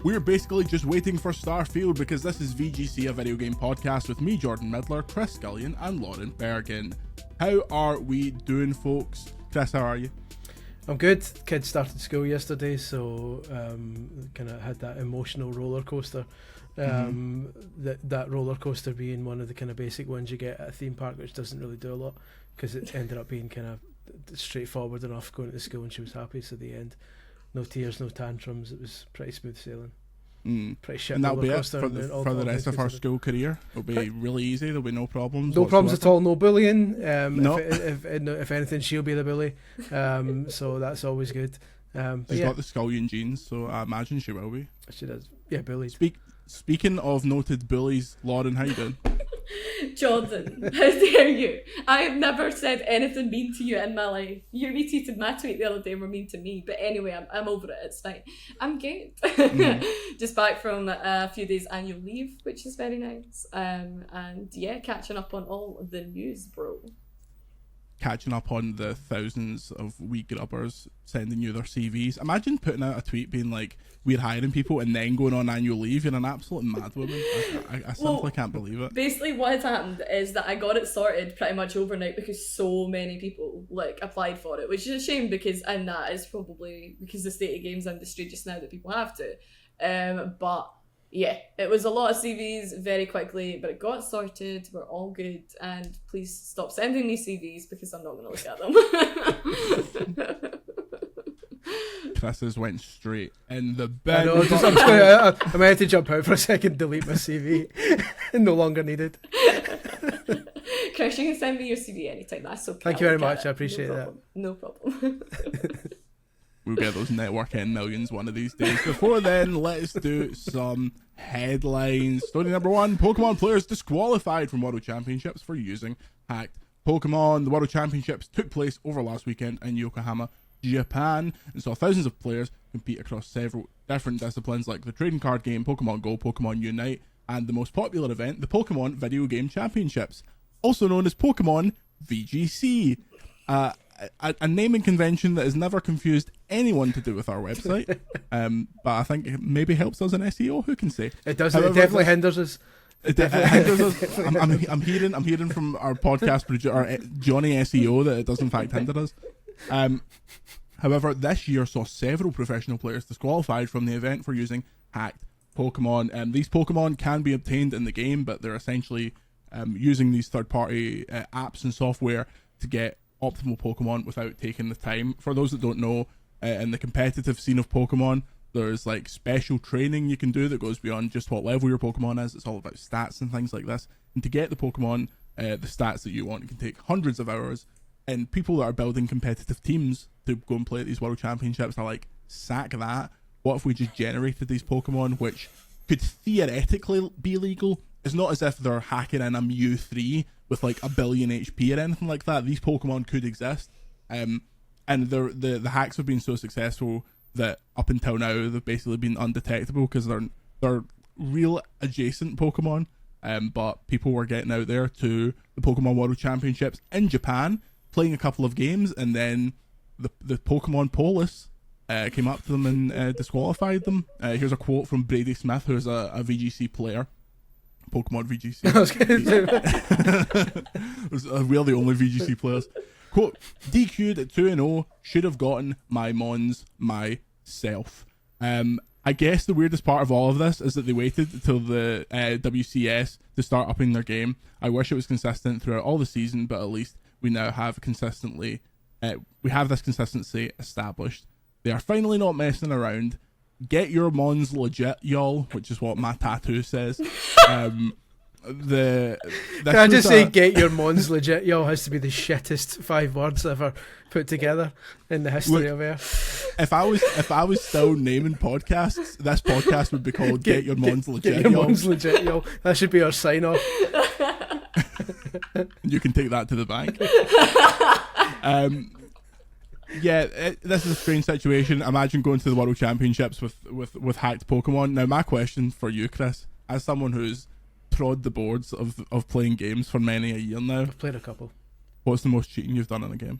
We're basically just waiting for Starfield because this is VGC, a video game podcast with me, Jordan Midler, Chris Scullion, and Lauren Bergen. How are we doing, folks? Chris, how are you? I'm good. Kids started school yesterday, so kind of had that emotional roller coaster. That roller coaster being one of the kind of basic ones you get at a theme park, which doesn't really do a lot because it ended up being kind of straightforward enough going to school, and she was happy. So the end, no tears, no tantrums. It was pretty smooth sailing. Pretty shit. And that'll be it for the rest of our school career. It'll be really easy. There'll be no problems. No problems at all. No bullying. No. If anything, she'll be the bully. So that's always good. She's got the Scullion genes, so I imagine she will be. She does. Yeah, bullied. Speaking of noted bullies, Lauren, how you doing? Jordan, how dare you? I have never said anything mean to you in my life. You retweeted my tweet the other day and were mean to me, but anyway, I'm over it. It's fine. I'm good. Just back from a few days annual leave, which is very nice. And yeah, catching up on all the news, bro. Catching up on the thousands of wee grubbers sending you their CVs. Imagine putting out a tweet being like, we're hiring people, and then going on annual leave. You're an absolute madwoman. I simply can't believe it. Basically what has happened is that I got it sorted pretty much overnight because so many people applied for it, which is a shame because, and that is probably because the state of games industry just now that people have to. But yeah, it was a lot of CVs very quickly, but it got sorted. We're all good, and please stop sending me CVs because I'm not going to look at them. Chris's went straight in the bin. I know, I might have to jump out for a second, delete my CV. No longer needed. Chris, you can send me your CV anytime. That's okay. Thank you very much. I appreciate that. No problem. We'll get those network end millions one of these days. Before then, let's do some headlines. Story number one, Pokemon players disqualified from World Championships for using hacked Pokemon. The World Championships took place over last weekend in Yokohama, Japan, and saw thousands of players compete across several different disciplines like the trading card game, Pokemon Go, Pokemon Unite, and the most popular event, the Pokemon Video Game Championships, also known as Pokemon VGC. A naming convention that has never confused anyone to do with our website, but I think it maybe helps us in SEO. Who can say? It does. However, it definitely hinders us. It hinders us. I'm hearing from our podcast producer, Johnny SEO, that it does in fact hinder us. However, this year saw several professional players disqualified from the event for using hacked Pokemon. These Pokemon can be obtained in the game, but they're essentially using these third-party apps and software to get optimal Pokemon without taking the time. For those that don't know, in the competitive scene of Pokemon, there's special training you can do that goes beyond just what level your Pokemon is. It's all about stats and things like this. And to get the Pokemon, the stats that you want, it can take hundreds of hours. And people that are building competitive teams to go and play at these World Championships are like, sack that. What if we just generated these Pokemon, which could theoretically be legal? It's not as if they're hacking in a Mew 3 with 1 billion HP or anything like that. These Pokemon could exist. And the hacks have been so successful that up until now they've basically been undetectable because they're real adjacent Pokemon. But people were getting out there to the Pokemon World Championships in Japan, playing a couple of games, and then the Pokemon police came up to them and disqualified them. Here's a quote from Brady Smith, who's a VGC player. Pokemon VGC. I was going to say. We're the only VGC players. Quote, DQ'd at 2-0, should have gotten my Mons myself. I guess the weirdest part of all of this is that they waited until the WCS to start upping their game. I wish it was consistent throughout all the season, but at least we now have this consistency established. They are finally not messing around. Get your Mons legit, y'all, which is what my tattoo says. Can I just say, get your Mons legit, y'all, has to be the shittest 5 words ever put together in the history of Earth. If I was still naming podcasts, this podcast would be called Get Your Mons Legit, Get your Mons legit, y'all. That should be our sign off. You can take that to the bank. This is a strange situation. Imagine going to the World Championships with hacked Pokemon. Now, my question for you, Chris, as someone who's trod the boards of playing games for many a year now, I've played a couple. What's the most cheating you've done in a game?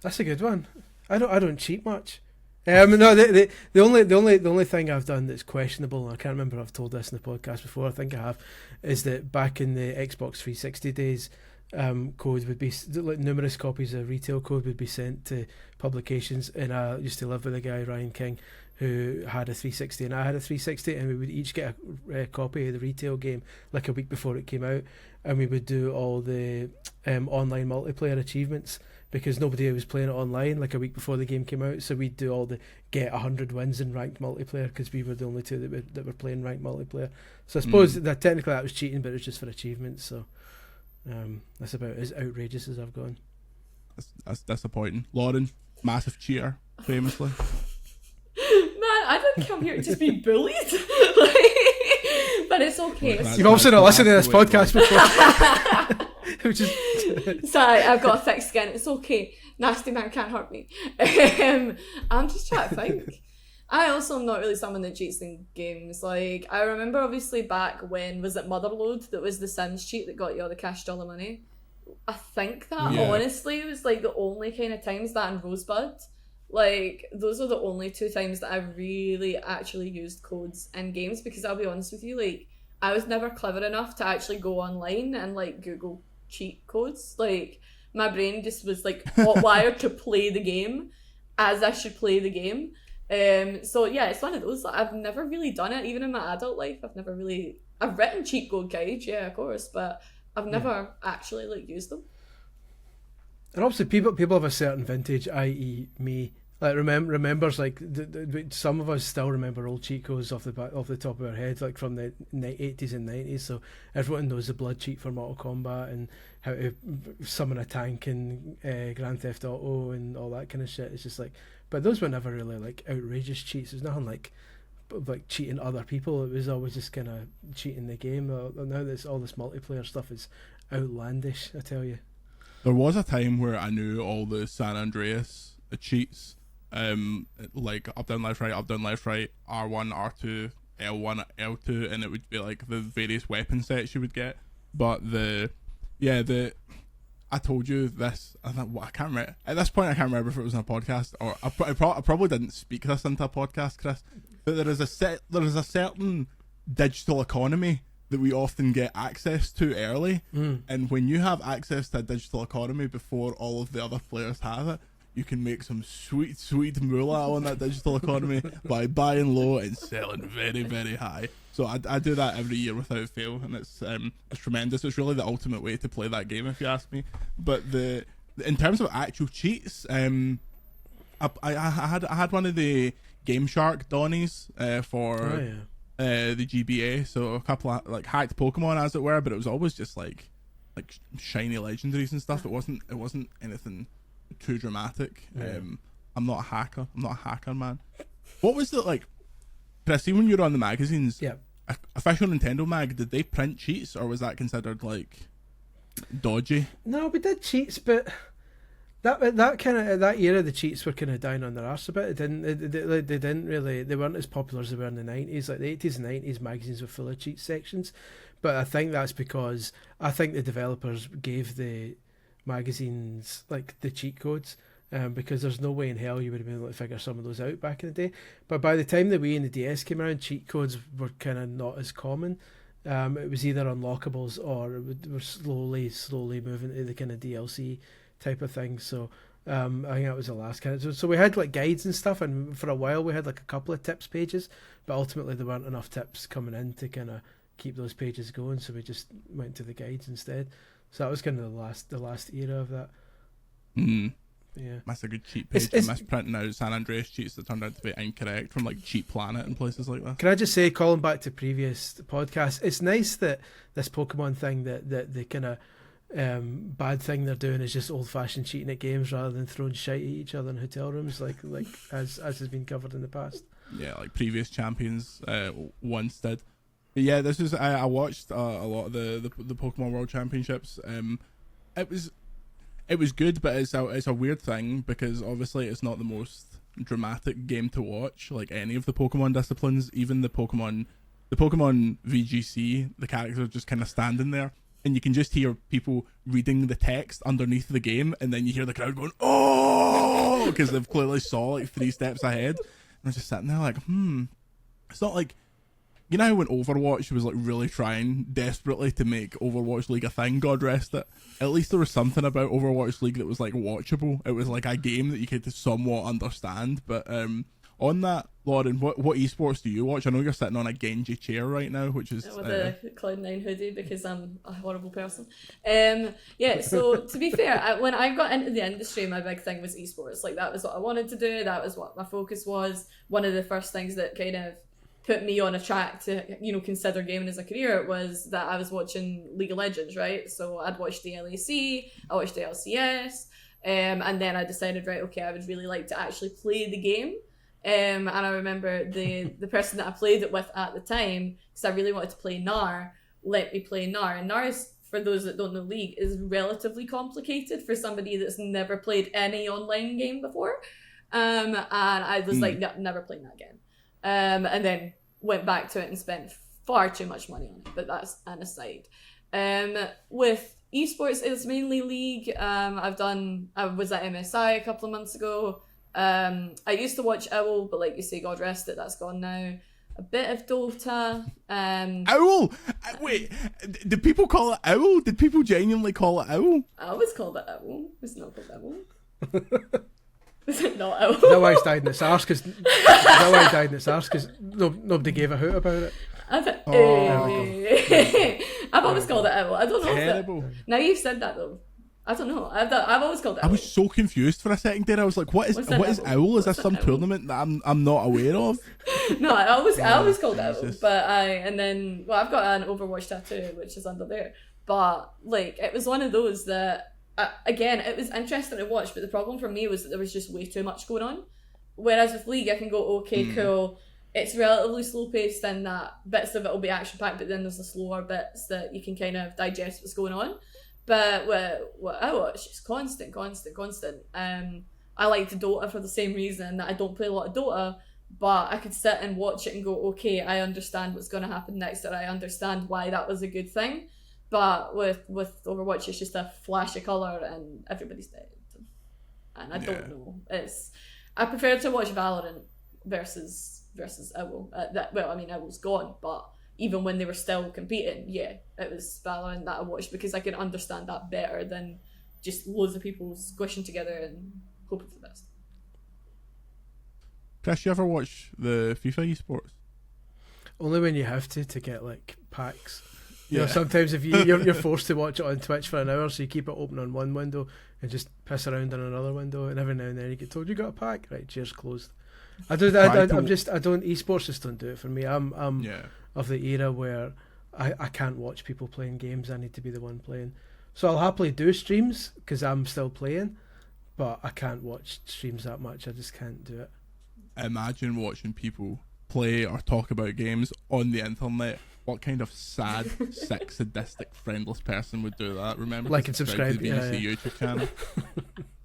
That's a good one. I don't cheat much. No, the only thing I've done that's questionable, and I can't remember if I've told this in the podcast before, I think I have, is that back in the Xbox 360 days, code would be, like, numerous copies of retail code would be sent to publications, and I used to live with a guy, Ryan King, who had a 360 and I had a 360, and we would each get a copy of the retail game like a week before it came out, and we would do all the online multiplayer achievements, because nobody was playing it online like a week before the game came out, so we'd do all the get 100 wins in ranked multiplayer, because we were the only two that were playing ranked multiplayer. So I suppose that technically that was cheating, but it was just for achievements. So that's about as outrageous as I've gone. That's disappointing. Lauren, massive cheater, famously. Man, I didn't come here to just be bullied. But it's okay. You've also not listened to this podcast before. Which is sorry, I've got a thick skin. It's okay. Nasty man can't hurt me. I'm just trying to think. I also am not really someone that cheats in games. Like, I remember obviously back when, was it Motherload that was the Sims cheat that got you all the cash dollar money? I think that honestly was like the only kind of times, that and Rosebud. Like, those are the only two times that I really actually used codes in games, because I'll be honest with you, like, I was never clever enough to actually go online and, like, Google cheat codes. Like, my brain just was, like, hot-wired to play the game as I should play the game. So, yeah, it's one of those. Like, I've never really done it, even in my adult life. I've written cheat code guides, yeah, of course, but I've never actually, like, used them. And obviously people have a certain vintage, i.e. me, like remembers, like some of us still remember old cheat codes off the top of our heads, like from the 80s and 90s. So everyone knows the blood cheat for Mortal Kombat and how to summon a tank in Grand Theft Auto and all that kind of shit. It's just like, but those were never really like outrageous cheats. There's nothing like cheating other people. It was always just kind of cheating the game. Now all this multiplayer stuff is outlandish, I tell you. There was a time where I knew all the San Andreas cheats, like up down left right, R1, R2, L1, L2, and it would be like the various weapon sets you would get. But I told you this. I can't remember at this point. I can't remember if it was on a podcast or I probably didn't speak this into a podcast, Chris. But there is a certain digital economy that we often get access to early, and when you have access to a digital economy before all of the other players have it, you can make some sweet moolah on that digital economy by buying low and selling very, very high. So I do that every year without fail, and it's tremendous. It's really the ultimate way to play that game, if you ask me. But in terms of actual cheats, I had one of the Game Shark Donnies for the GBA, so a couple of like hacked Pokemon, as it were, but it was always just like shiny legendaries and stuff. It wasn't anything too dramatic. I'm not a hacker, man. What was it like? Did I see when you were on the magazines? Yeah. Official Nintendo mag, did they print cheats, or was that considered like dodgy? No, we did cheats, but that kind of that era, the cheats were kind of down on their arse a bit. They didn't really, they weren't as popular as they were in the 90s. Like the 80s and 90s magazines were full of cheat sections, but I think that's because I think the developers gave the magazines like the cheat codes, because there's no way in hell you would have been able to figure some of those out back in the day. But by the time the Wii and the DS came around, cheat codes were kind of not as common. It was either unlockables or we're slowly moving to the kind of DLC type of thing. So I think that was the last kind of, so we had like guides and stuff, and for a while we had like a couple of tips pages, but ultimately there weren't enough tips coming in to kind of keep those pages going, so we just went to the guides instead. So that was kind of the last era of that. Yeah, that's a good cheat page. I miss printing out San Andreas cheats that turned out to be incorrect from like Cheat Planet and places like that. Can I just say, calling back to previous podcasts, it's nice that this Pokemon thing, that the kind of bad thing they're doing is just old-fashioned cheating at games rather than throwing shite at each other in hotel rooms, like as has been covered in the past. Yeah, like previous champions once did. But yeah, this is I watched a lot of the Pokemon World Championships. It was good, but it's a weird thing because obviously it's not the most dramatic game to watch, like any of the Pokemon disciplines. Even the Pokemon VGC, the characters are just kind of standing there. and you can just hear people reading the text underneath the game, and then you hear the crowd going, "Oh!" because they've clearly saw like 3 steps ahead. And I'm just sitting there like, It's not like, you know how when Overwatch was like really trying desperately to make Overwatch League a thing, God rest it. At least there was something about Overwatch League that was like watchable. It was like a game that you could somewhat understand. But on that, Lauren, what esports do you watch? I know you're sitting on a Genji chair right now, which is with a Cloud9 hoodie because I'm a horrible person. So to be fair, when I got into the industry, my big thing was esports. Like, that was what I wanted to do. That was what my focus was. One of the first things that kind of put me on a track to, consider gaming as a career was that I was watching League of Legends, right? So I'd watched the LEC, I watched the LCS, and then I decided, right, okay, I would really like to actually play the game. And I remember the person that I played it with at the time, because I really wanted to play Nar, let me play Nar. And Nar is, for those that don't know League, is relatively complicated for somebody that's never played any online game before. And I was like, no, never playing that again. And then went back to it and spent far too much money on it, but that's an aside. With esports, it's mainly League. I was at MSI a couple of months ago. I used to watch OWL, but like you say, God rest it, that's gone now. A bit of Dota. OWL? Wait, did people call it OWL? Did people genuinely call it OWL? I always called it OWL. It's not called OWL. Is it not OWL? Is that why it's died in its arse? Because nobody gave a hoot about it. I've always called it OWL. I don't know. Terrible. Now you've said that though. I don't know. I've always called it OWL. I was so confused for a second there. I was like, what is OWL? Is this some tournament that I'm not aware of? No, I always called it OWL. But I've got an Overwatch tattoo which is under there. But like, it was one of those that, again, it was interesting to watch, but the problem for me was that there was just way too much going on. Whereas with League, I can go, okay, cool. It's relatively slow paced in that bits of it will be action packed, but then there's the slower bits that you can kind of digest what's going on. But what I watch is constant. I like Dota for the same reason that I don't play a lot of Dota, but I could sit and watch it and go, okay, I understand what's going to happen next, or I understand why that was a good thing. But with Overwatch, it's just a flash of colour and everybody's dead. And I don't know. I prefer to watch Valorant versus OWL. OWL's gone, but even when they were still competing, it was Valorant that I watched because I could understand that better than just loads of people squishing together and hoping for the best. Chris, you ever watch the FIFA esports? Only when you have to get like packs. You know, sometimes if you're forced to watch it on Twitch for an hour, so you keep it open on one window and just piss around in another window, and every now and then you get told you got a pack, right? Cheers, closed. Esports just don't do it for me. I'm of the era where I can't watch people playing games. I need to be the one playing. So I'll happily do streams because I'm still playing, but I can't watch streams that much. I just can't do it. Imagine watching people play or talk about games on the internet. What kind of sad, sick, sadistic, friendless person would do that? Remember, like and subscribe to the VGC YouTube channel.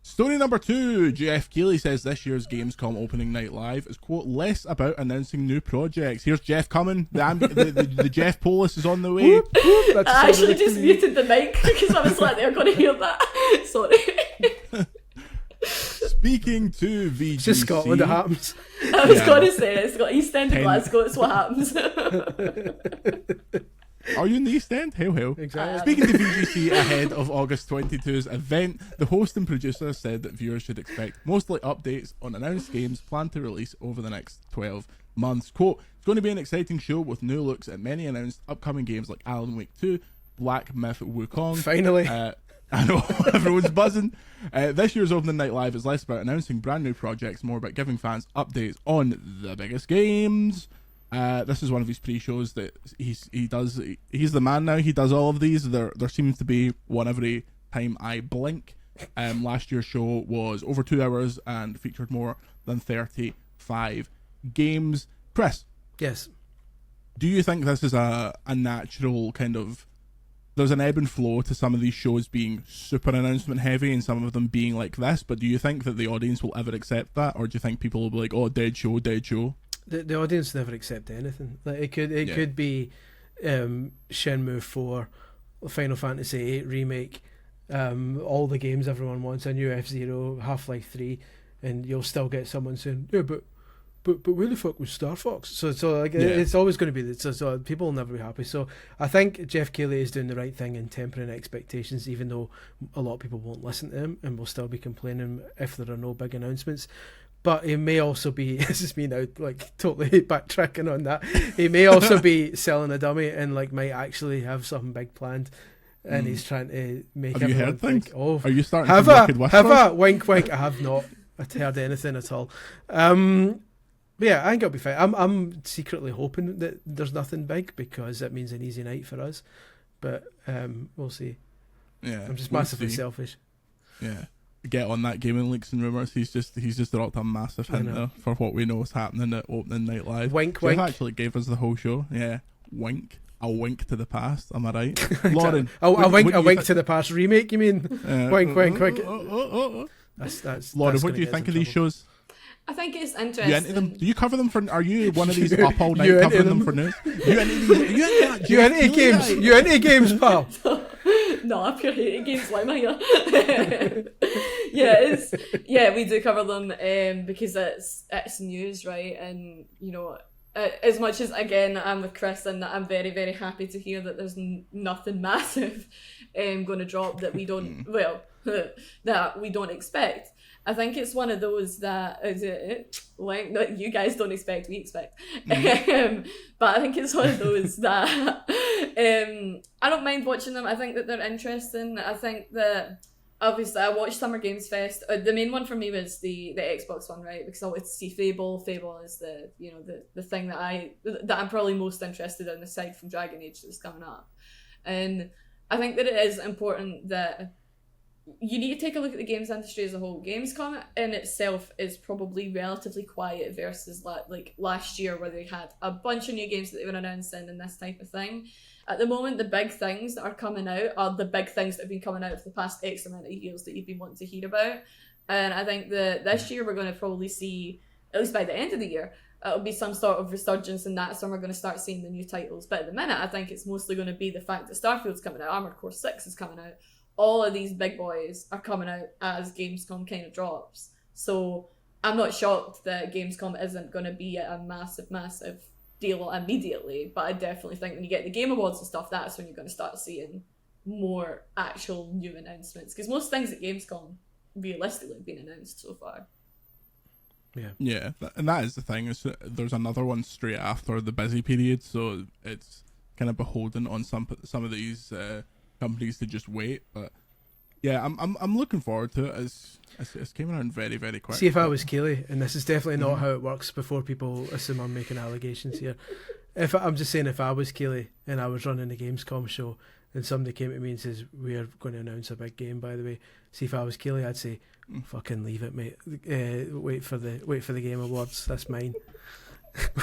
Story number 2. Geoff Keighley says this year's Gamescom opening night live is, quote, less about announcing new projects. Here's Geoff coming. The Geoff Polis is on the way. I actually just muted the mic because I was like, they're going to hear that. Sorry. Speaking to VGC. It's just Scotland, it happens. I was going to say, it's got East End of Glasgow, it's what happens. Are you in the East End? Hell. Exactly. Speaking to VGC ahead of August 22's event, the host and producer said that viewers should expect mostly updates on announced games planned to release over the next 12 months. Quote, it's going to be an exciting show with new looks at many announced upcoming games like Alan Wake 2, Black Myth Wukong. Finally. I know, everyone's buzzing. This year's opening night live is less about announcing brand new projects, more about giving fans updates on the biggest games. This is one of his pre-shows that he does. He's the man now. He does all of these. There seems to be one every time I blink. Last year's show was over 2 hours and featured more than 35 games. Chris, yes. Do you think this is a natural kind of? There's an ebb and flow to some of these shows being super announcement heavy and some of them being like this, but do you think that the audience will ever accept that, or do you think people will be like, oh, dead show? The audience never accept anything. Like it could be Shenmue 4 Final Fantasy VIII Remake, all the games everyone wants, a new F-Zero, Half-Life 3, and you'll still get someone saying, yeah, but where the fuck was Star Fox? So like, it's always going to be so people will never be happy. So I think Geoff Keighley is doing the right thing in tempering expectations, even though a lot of people won't listen to him and will still be complaining if there are no big announcements. But he may also be, this is me now, like totally backtracking on that. He may also be selling a dummy and like might actually have something big planned. And he's trying to make Have you everyone heard things? think, oh, Are you starting have to I? wicked whispers? Have I? Wink, wink. I have not. I've heard anything at all. But yeah, I think it'll be fine. I'm secretly hoping that there's nothing big because it means an easy night for us. But we'll see. Yeah, I'm just we'll massively see. selfish. Yeah. Get on that Gaming Leaks and Rumours. He's just dropped a massive hint there for what we know is happening at Opening Night Live. Wink, Geoff wink. actually gave us the whole show. Yeah, wink. A wink to the past. Am I right, Lauren? A wink to the past remake. You mean? Wink, wink, wink. That's Lauren, that's what gonna do you get us think in of these trouble. shows? I think it's You into interesting. them? Do you cover them for? Are you one of these up all night You into covering them them? for news? You into these? You into that? You Geoff into Keighley games? guy? You into games, pal? No, I pure hate games. Why am I here? We do cover them because it's news, right? And you know, as much as again I'm with Chris and that I'm very very happy to hear that there's nothing massive going to drop that we don't that we don't expect. I think it's one of those that like that you guys don't expect, we expect. But I think it's one of those that I don't mind watching them. I think that they're interesting. I think that obviously I watched Summer Games Fest. The main one for me was the Xbox one, right? Because I wanted to see Fable. Fable is the thing that I'm probably most interested in aside from Dragon Age that's coming up. And I think that it is important that you need to take a look at the games industry as a whole. Gamescom in itself is probably relatively quiet versus like last year where they had a bunch of new games that they were announcing and this type of thing. At the moment, the big things that are coming out are the big things that have been coming out for the past X amount of years that you've been wanting to hear about. And I think that this year we're going to probably see, at least by the end of the year, it'll be some sort of resurgence in that, so we're going to start seeing the new titles. But at the minute, I think it's mostly going to be the fact that Starfield's coming out, Armored Core 6 is coming out. All of these big boys are coming out as Gamescom kind of drops. So I'm not shocked that Gamescom isn't going to be a massive, massive deal immediately. But I definitely think when you get the Game Awards and stuff, that's when you're going to start seeing more actual new announcements. Because most things at Gamescom, realistically, have been announced so far. Yeah, and that is the thing. Is there's another one straight after the busy period, so it's kind of beholden on some of these companies to just wait. But yeah, I'm looking forward to it. It's came around very very quick. See, if I was Keighley, and this is definitely not how it works. Before people assume I'm making allegations here, if I was Keighley and I was running a Gamescom show, and somebody came to me and says we're going to announce a big game, by the way. See, if I was Keighley, I'd say, fucking leave it, mate. Wait for the Game Awards. That's mine.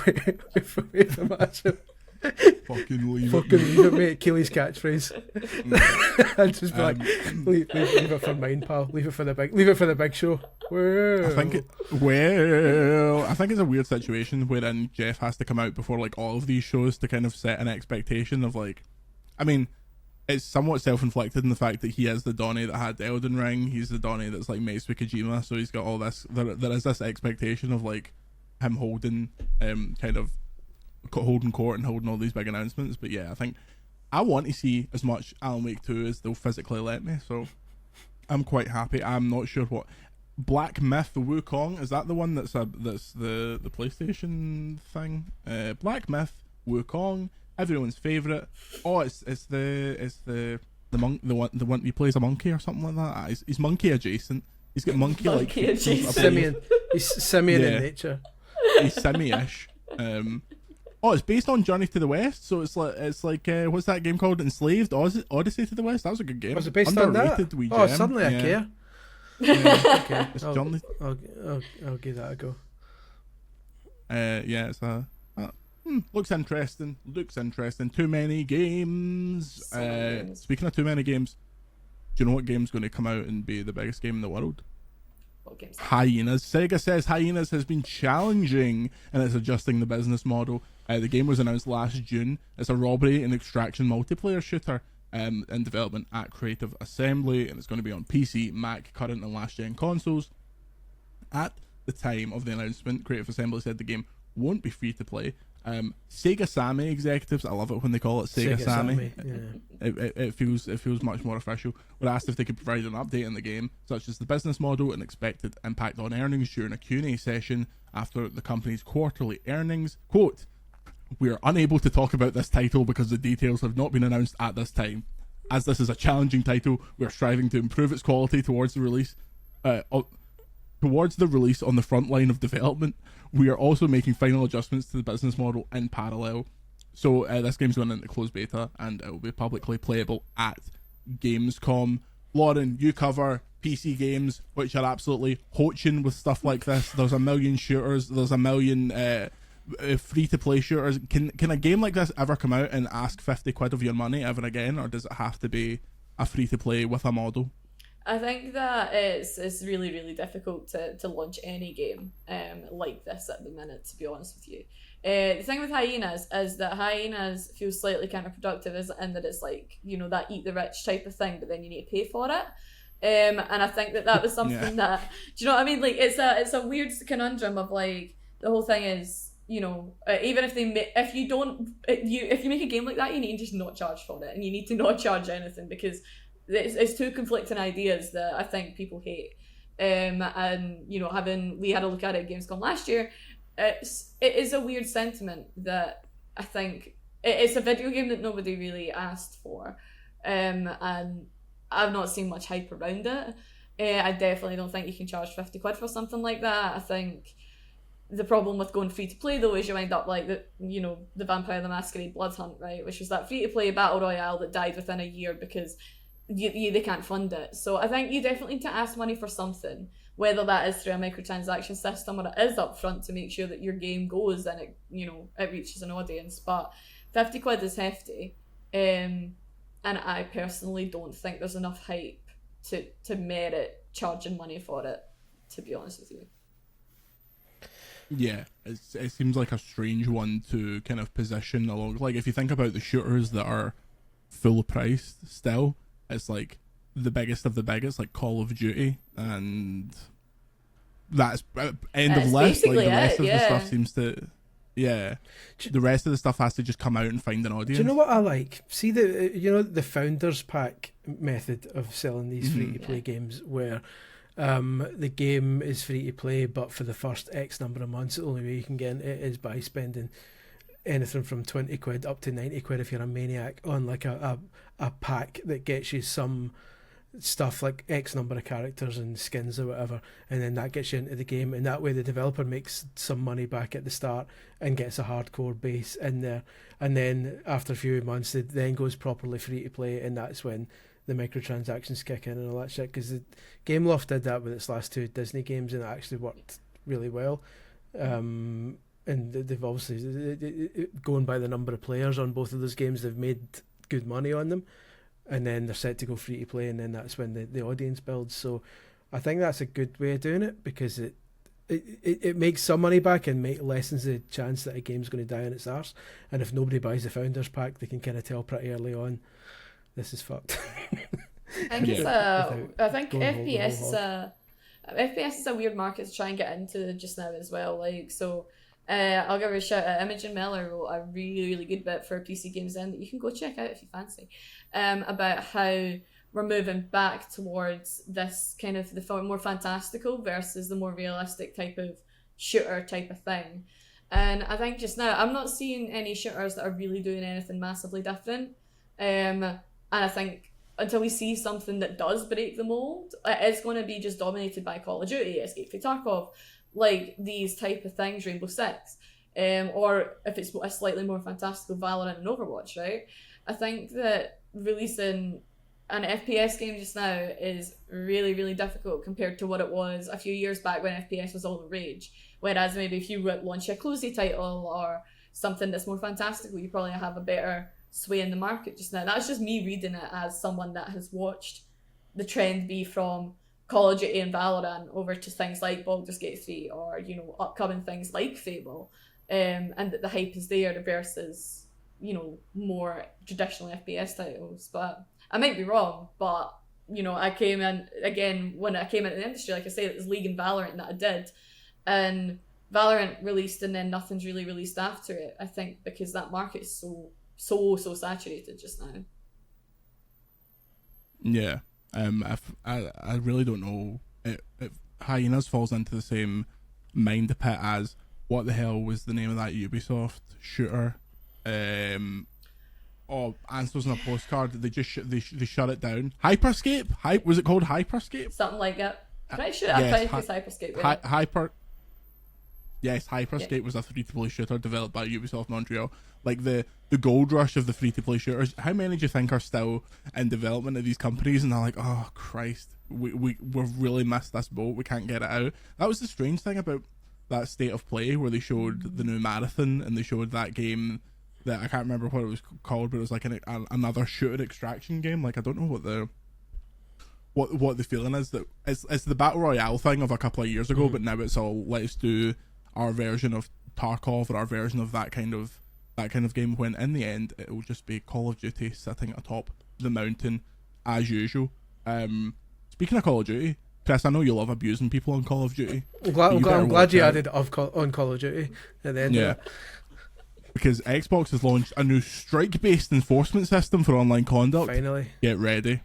wait for matchup. Fucking leave it, mate. Keighley's catchphrase. I'd just be like, leave it for mine, pal. Leave it for the big show. Well. I think it's a weird situation wherein Geoff has to come out before like all of these shows to kind of set an expectation of like, I mean, it's somewhat self-inflicted in the fact that he is the Donnie that had Elden Ring. He's the Donnie that's like Mace with Kojima, so he's got all this. There is this expectation of like him holding kind of holding court and holding all these big announcements. But yeah, I think I want to see as much Alan Wake 2 as they'll physically let me, so I'm quite happy. I'm not sure what Black Myth Wukong, is that the one that's the PlayStation thing? Black Myth Wukong, everyone's favourite. Oh, it's the monk, the one he plays a monkey or something like that. He's monkey adjacent. He's got monkey like simian. He's simian in nature. He's simi-ish. Oh, it's based on Journey to the West, so it's like what's that game called? Enslaved Odyssey to the West. That was a good game. Was it based on that? Oh, suddenly I care. Yeah. Okay, I'll give that a go. Yeah, it's looks interesting. Too many games. Speaking of too many games, do you know what game's going to come out and be the biggest game in the world? What game's Hyenas. Sega says Hyenas has been challenging and it's adjusting the business model. The game was announced last June. It's a robbery and extraction multiplayer shooter. in development at Creative Assembly, and it's going to be on PC, Mac, current and last gen consoles. At the time of the announcement, Creative Assembly said the game won't be free to play. Sega Sammy executives, I love it when they call it Sega Sammy. Yeah. It feels much more official. Were asked if they could provide an update on the game, such as the business model and expected impact on earnings during a Q&A session after the company's quarterly earnings. Quote, "We are unable to talk about this title because the details have not been announced at this time. As this is a challenging title, we are striving to improve its quality towards the release on the front line of development. We are also making final adjustments to the business model in parallel." So this game's going into closed beta and it will be publicly playable at Gamescom. Lauren, you cover PC games, which are absolutely hoaching with stuff like this. There's a million shooters. There's a million free-to-play shooters. Can a game like this ever come out and ask 50 quid of your money ever again, or does it have to be a free-to-play with a model? I think that it's really, really difficult to launch any game like this at the minute, to be honest with you. The thing with Hyenas is that Hyenas feels slightly counterproductive in that it's like, that eat the rich type of thing, but then you need to pay for it. And I think that was something that, do you know what I mean? Like, it's a weird conundrum of like, the whole thing is, even if if you make a game like that, you need to just not charge for it, and you need to not charge anything, because it's two conflicting ideas that I think people hate. And we had a look at it at Gamescom last year. It is a weird sentiment that I think it's a video game that nobody really asked for, and I've not seen much hype around it. I definitely don't think you can charge 50 quid for something like that. I think the problem with going free to play though is you end up like the Vampire the Masquerade Blood Hunt, right, which was that free to play battle royale that died within a year because they can't fund it. So I think you definitely need to ask money for something, whether that is through a microtransaction system or it is upfront to make sure that your game goes and it reaches an audience. But 50 quid is hefty, and I personally don't think there's enough hype to merit charging money for it, to be honest with you. Yeah, it seems like a strange one to kind of position along. Like, if you think about the shooters that are full priced still, it's like the biggest of the biggest, like Call of Duty, and that's end of list. Like, the rest of the stuff seems to, the rest of the stuff has to just come out and find an audience. Do you know what I like? See the Founders Pack method of selling these free-to-play games, where the game is free to play, but for the first X number of months, the only way you can get it is by spending anything from 20 quid up to 90 quid if you're a maniac on like a pack that gets you some stuff like X number of characters and skins or whatever, and then that gets you into the game, and that way the developer makes some money back at the start and gets a hardcore base in there, and then after a few months it then goes properly free to play, and that's when the microtransactions kick in and all that shit, because the Gameloft did that with its last two Disney games and it actually worked really well. And they've obviously, going by the number of players on both of those games, they've made good money on them, and then they're set to go free to play, and then that's when the audience builds. So I think that's a good way of doing it, because it makes some money back and lessens the chance that a game's going to die on its arse. And if nobody buys the Founders Pack, they can kind of tell pretty early on, this is fucked. I think I think FPS is a weird market to try and get into just now as well. Like, so I'll give her a shout out. Imogen Miller wrote a really, really good bit for PC Games In that you can go check out if you fancy, about how we're moving back towards this kind of the more fantastical versus the more realistic type of shooter type of thing. And I think just now I'm not seeing any shooters that are really doing anything massively different. And I think until we see something that does break the mold, it's going to be just dominated by Call of Duty, Escape from Tarkov, like these type of things, Rainbow Six, or if it's a slightly more fantastical, Valorant and Overwatch, right? I think that releasing an FPS game just now is really, really difficult compared to what it was a few years back when FPS was all the rage. Whereas maybe if you launch a cozy title or something that's more fantastical, you probably have a better sway in the market just now. That's just me reading it as someone that has watched the trend be from Call of Duty and Valorant over to things like Baldur's Gate 3 or, upcoming things like Fable, and that the hype is there versus more traditional FPS titles. But I might be wrong, but I came in, again, when I came into the industry, like I said, it was League and Valorant that I did, and Valorant released and then nothing's really released after it, I think, because that market is so saturated just now. Yeah. I really don't know. Hyenas falls into the same mind pit as, what the hell was the name of that Ubisoft shooter? Answers on a Postcard. They just they shut it down. Hyperscape? Was it called Hyperscape? Something like that. Pretty sure it was Hyperscape. Yeah. Yes, Hyperscape was a free-to-play shooter developed by Ubisoft Montreal. Like the gold rush of the free-to-play shooters. How many do you think are still in development of these companies? And they're like, oh Christ, we've really missed this boat. We can't get it out. That was the strange thing about that State of Play, where they showed the new Marathon and they showed that game that I can't remember what it was called, but it was like another shooter extraction game. Like, I don't know what the feeling is. That it's the Battle Royale thing of a couple of years ago, but now it's all, let's do our version of Tarkov or our version of that kind of game, when in the end it will just be Call of Duty sitting atop the mountain as usual. Speaking of Call of Duty, Chris, I know you love abusing people on Call of Duty. I'm glad you added on Call of Duty at the end. Yeah. Because Xbox has launched a new strike-based enforcement system for online conduct. Finally. Get ready.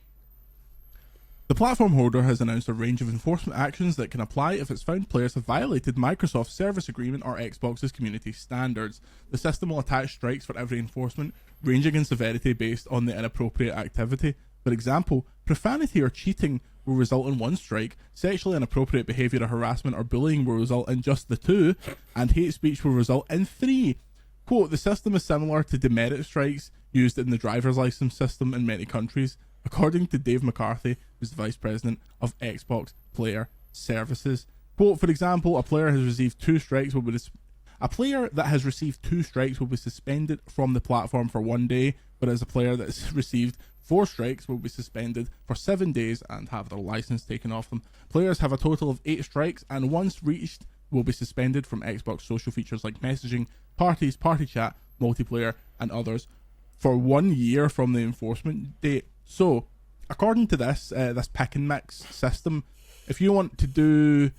The platform holder has announced a range of enforcement actions that can apply if it's found players have violated Microsoft's service agreement or Xbox's community standards. The system will attach strikes for every enforcement, ranging in severity based on the inappropriate activity. For example, profanity or cheating will result in 1 strike, sexually inappropriate behaviour or harassment or bullying will result in just the 2, and hate speech will result in 3. Quote, the system is similar to demerit strikes used in the driver's license system in many countries, according to Dave McCarthy, who's the Vice President of Xbox Player Services. Quote, for example, a player that has received 2 strikes will be suspended from the platform for 1 day, whereas a player that has received 4 strikes will be suspended for 7 days and have their license taken off them. Players have a total of 8 strikes, and once reached, will be suspended from Xbox social features like messaging, parties, party chat, multiplayer, and others for 1 year from the enforcement date. So, according to this pick and mix system, if you want to do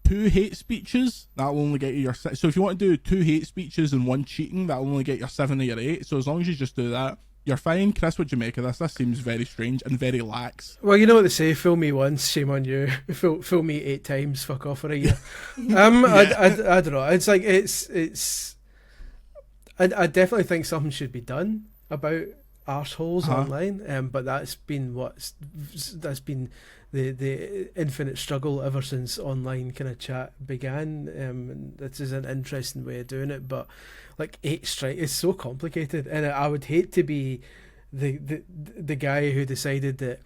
2 hate speeches, that'll only get you your 6. So if you want to do 2 hate speeches and 1 cheating, that'll only get your 7 or your 8. So as long as you just do that, you're fine. Chris, what do you make of this? This seems very strange and very lax. Well, you know what they say, fool me once, shame on you. Fool me 8 times, fuck off for a year. I don't know. It's like, I definitely think something should be done about arseholes online, but that's been the infinite struggle ever since online kind of chat began. And this is an interesting way of doing it, but like 8 strike is so complicated, and I would hate to be the guy who decided that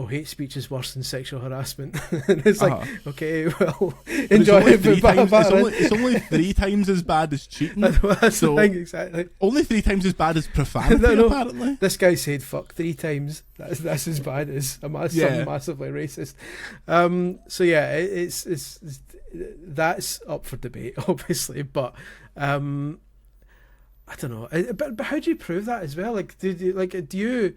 hate speech is worse than sexual harassment. And it's like, okay, well, enjoy it. It's only 3 times as bad as cheating. That's the thing, exactly. Only 3 times as bad as profanity, apparently. This guy said fuck 3 times. That's as bad as something massively racist. So yeah, it's that's up for debate, obviously, but I don't know. But how do you prove that as well? Like, do you?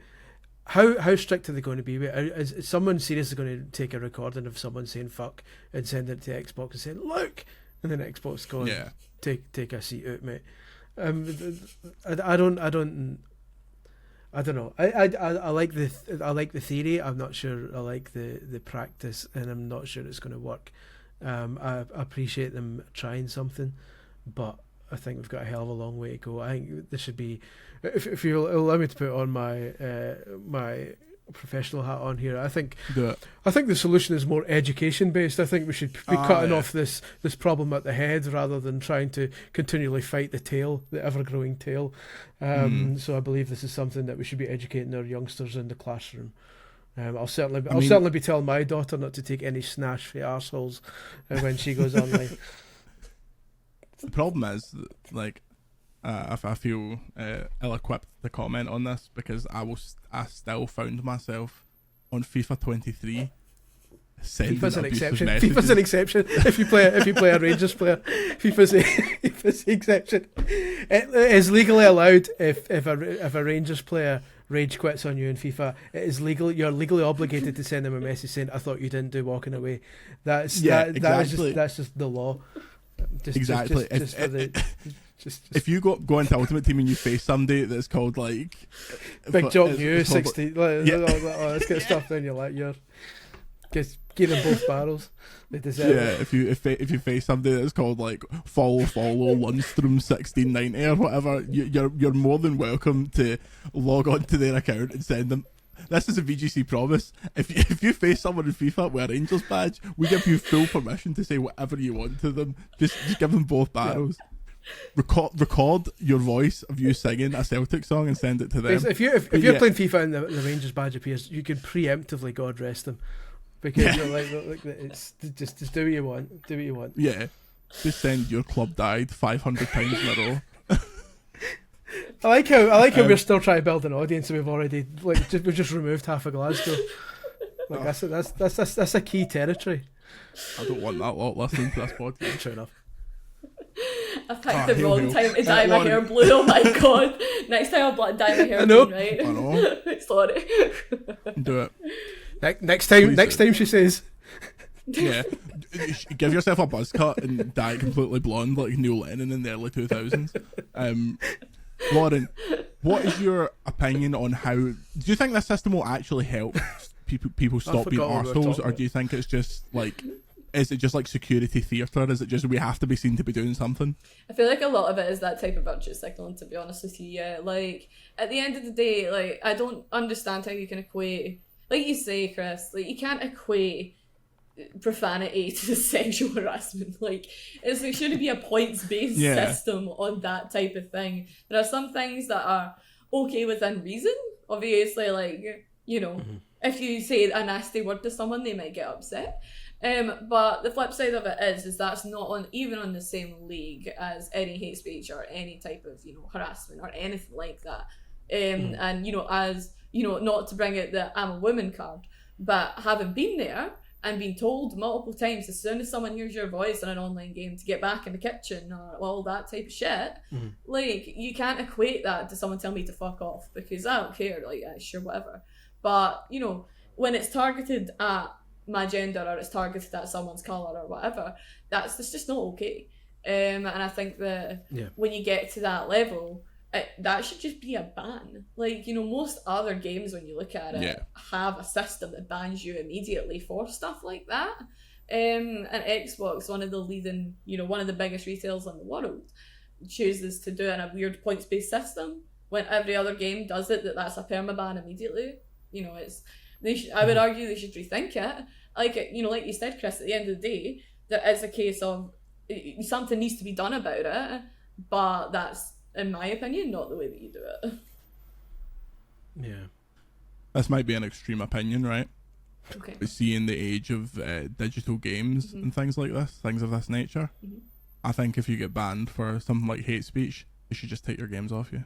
How strict are they going to be? Is someone seriously going to take a recording of someone saying fuck and send it to Xbox and saying look, and then Xbox going take a seat out, mate? I don't know. I like the theory. I'm not sure I like the practice, and I'm not sure it's going to work. I appreciate them trying something, but I think we've got a hell of a long way to go. I think this should be, if you allow me to put on my my professional hat on here, I think the solution is more education based. I think we should be cutting off this problem at the head rather than trying to continually fight the tail, the ever growing tail. So I believe this is something that we should be educating our youngsters in the classroom. I'll certainly be telling my daughter not to take any snash for arseholes when she goes online. The problem is, like, I feel ill-equipped to comment on this because I still found myself on FIFA 23 sending FIFA's an abusive exception. messages. FIFA's an exception. If you play a Rangers player, FIFA's It's the exception. It is legally allowed if a Rangers player rage quits on you in FIFA. It is legal. You're legally obligated to send them a message saying, "I thought you didn't do walking away." Exactly. That's just the law. Exactly. If you go into Ultimate Team and you face somebody that's called like Big Jock New 60, let's get stuff down your like you're give them both barrels. They deserve it. If you face somebody that's called like follow Lundstrom 1690 or whatever, you're more than welcome to log on to their account and send them. This is a VGC promise. If you face someone in FIFA with a Rangers badge, we give you full permission to say whatever you want to them. Just give them both barrels. Yeah. Record your voice of you singing a Celtic song and send it to them. If you're playing FIFA and the Rangers badge appears, you can preemptively God rest them, because you're like it's just do what you want. Do what you want. Yeah, just send your club died 500 times in a row. I like how we're still trying to build an audience, and we've just removed half of Glasgow. That's a key territory. I don't want that lot listening to this podcast. Fair enough. I picked the wrong time to dye my hair blue. Oh my god! Next time I'll dye my hair green, right? I know. Sorry. Do it. Next time she says. Yeah, give yourself a buzz cut and dye it completely blonde like Neil Lennon in the early 2000s. Lauren, what is your opinion on how? Do you think this system will actually help people stop being arseholes, or do you think it's just like? Is it just like security theatre? Is it just we have to be seen to be doing something? I feel like a lot of it is that type of virtue signaling, to be honest with you. Yeah, like at the end of the day, like I don't understand how you can equate, like you say, Chris, like you can't equate profanity to sexual harassment. Like there shouldn't be a points-based system on that type of thing. There are some things that are okay within reason. Obviously, like, you know, if you say a nasty word to someone, they might get upset. But the flip side of it is that's not even on the same league as any hate speech or any type of, you know, harassment or anything like that. And, you know, as, you know, not to bring out the I'm a woman card, but having been there and been told multiple times as soon as someone hears your voice in an online game to get back in the kitchen or all that type of shit, like, you can't equate that to someone telling me to fuck off, because I don't care, like, yeah, sure, whatever. But, you know, when it's targeted at my gender or it's targeted at someone's colour or whatever, that's just not okay. And I think that when you get to that level, that should just be a ban. Like, you know, most other games, when you look at it, have a system that bans you immediately for stuff like that. And Xbox, one of the leading, you know, one of the biggest retailers in the world, chooses to do it in a weird points-based system when every other game does it, that's a permaban immediately. You know, I would argue they should rethink it. Like, you know, like you said, Chris, at the end of the day, there is a case of something needs to be done about it, but that's, in my opinion, not the way that you do it. Yeah. This might be an extreme opinion, right? Okay. But seeing the age of digital games and things like this, things of this nature, I think if you get banned for something like hate speech, they should just take your games off you.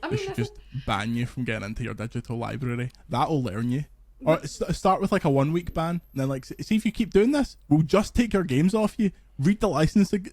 They should just ban you from getting into your digital library. That'll learn you. Or start with like a 1 week ban, and then like see if you keep doing this, we'll just take your games off you. Read the licensing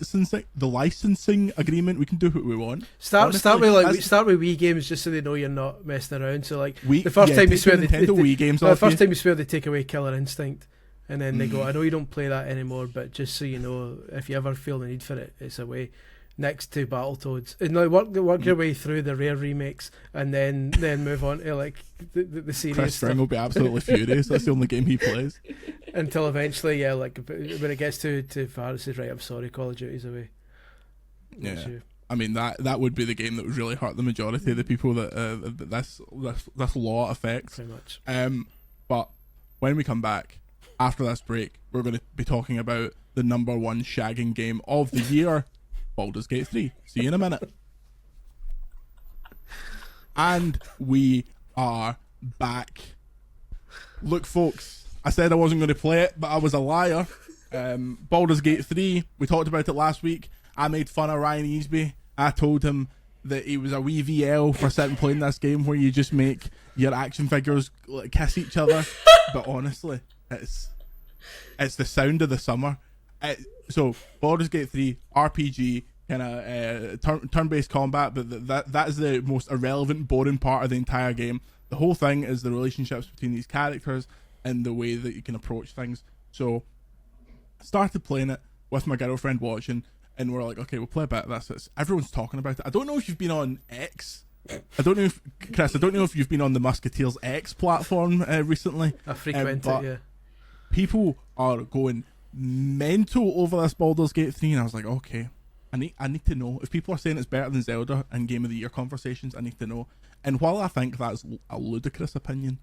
agreement. We can do what we want. Start with Wii games, just so they know you're not messing around. So like the first time you swear Wii games off time you swear they take away Killer Instinct, and then they go, I know you don't play that anymore, but just so you know, if you ever feel the need for it, it's away. Next to Battletoads, and like work your way through the Rare remakes, and then move on to like the serious Chris stuff. String will be absolutely furious. That's the only game he plays. Until eventually, like when it gets too far, it says, right, I'm sorry, Call of Duty's away. Yeah, I mean that would be the game that would really hurt the majority of the people that this law affects. Pretty much. But when we come back after this break, we're going to be talking about the number one shagging game of the year. Baldur's Gate 3. See you in a minute. And we are back. Look, folks, I said I wasn't going to play it, but I was a liar. Baldur's Gate 3, we talked about it last week. I made fun of Ryan Easby. I told him that he was a wee VL for sitting playing this game where you just make your action figures kiss each other. But honestly, it's the sound of the summer. So, Baldur's Gate 3, RPG, kind of turn-based combat, but that is the most irrelevant, boring part of the entire game. The whole thing is the relationships between these characters and the way that you can approach things. So I started playing it with my girlfriend watching, and we're like, okay, we'll play a bit of this. Everyone's talking about it. I don't know if you've been on X. Chris, I don't know if you've been on the Musketeers X platform recently. I frequent it, yeah. People are going mental over this Baldur's Gate 3, and I was like, okay, I need to know. If people are saying it's better than Zelda in Game of the Year conversations, I need to know. And while I think that's a ludicrous opinion,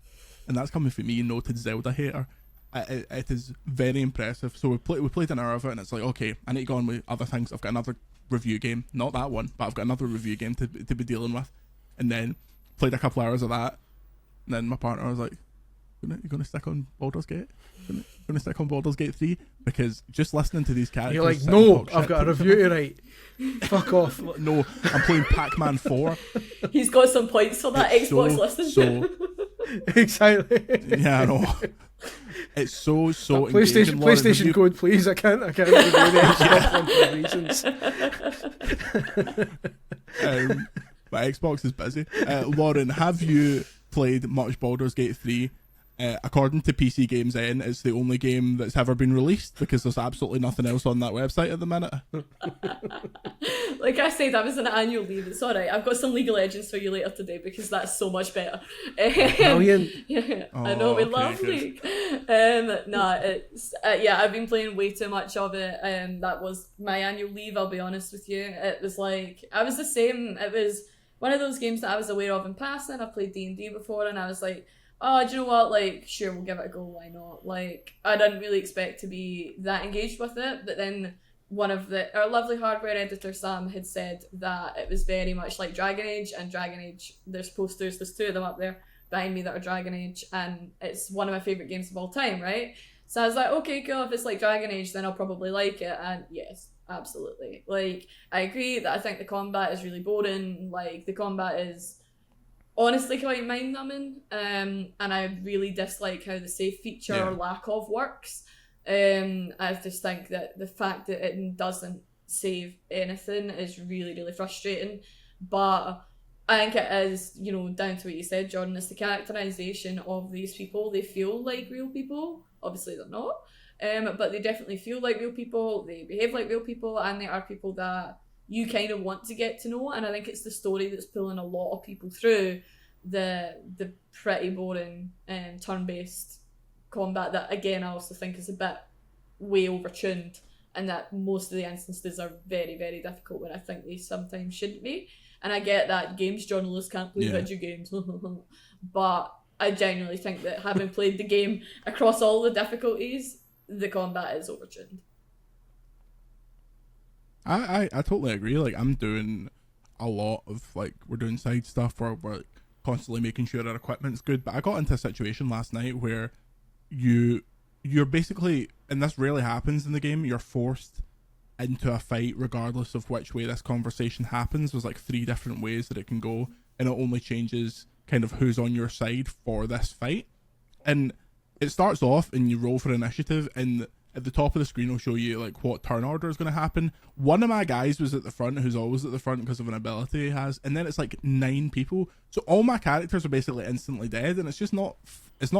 and that's coming from me, noted Zelda hater, it is very impressive. So we played an hour of it, and it's like, okay, I need to go on with other things. I've got another review game, not that one, but I've got another review game to be dealing with. And then played a couple hours of that, and then my partner was like, you're going to stick on Baldur's Gate? Going to stick on Baldur's Gate 3? Because just listening to these characters... You're like, no, I've got a review to write. Fuck off. No, I'm playing Pac-Man 4. He's got some points for that Xbox listening. Exactly. Yeah, I know. It's so PlayStation code, please. I can't review the Xbox one for reasons. My Xbox is busy. Lauren, have you played much Baldur's Gate 3? According to PC Games N, it's the only game that's ever been released because there's absolutely nothing else on that website at the minute. Like I said, I was on annual leave. It's alright. I've got some League of Legends for you later today because that's so much better. Brilliant. Yeah, I know, we love League. It's I've been playing way too much of it. That was my annual leave, I'll be honest with you. It was like, I was the same. It was one of those games that I was aware of in passing. I've played D&D before, and I was like, oh, do you know what? Like, sure, we'll give it a go. Why not? Like, I didn't really expect to be that engaged with it, but then our lovely hardware editor Sam had said that it was very much like Dragon Age, and Dragon Age, there's posters, there's two of them up there behind me that are Dragon Age, and it's one of my favourite games of all time, right? So I was like, okay, cool, if it's like Dragon Age, then I'll probably like it, and yes, absolutely. Like, I agree that I think the combat is really boring. Like, the combat is honestly quite mind-numbing, and I really dislike how the save feature or lack of works. I just think that the fact that it doesn't save anything is really, really frustrating. But I think it is, down to what you said, Jordan, it's the characterisation of these people. They feel like real people. Obviously they're not, but they definitely feel like real people. They behave like real people, and they are people that you kind of want to get to know. And I think it's the story that's pulling a lot of people through the pretty boring turn-based combat that, again, I also think is a bit way overtuned, and that most of the instances are very, very difficult when I think they sometimes shouldn't be. And I get that games journalists can't play video games, but I genuinely think that having played the game across all the difficulties, the combat is overtuned. I totally agree. Like, I'm doing a lot of, like, we're doing side stuff where we're constantly making sure our equipment's good, but I got into a situation last night where you're basically, and this rarely happens in the game, you're forced into a fight regardless of which way this conversation happens. There's like 3 different ways that it can go, and it only changes kind of who's on your side for this fight. And it starts off and you roll for initiative, and at the top of the screen will show you like what turn order is going to happen. One of my guys was at the front, who's always at the front because of an ability he has, and then it's like 9 people, so all my characters are basically instantly dead, and it's just not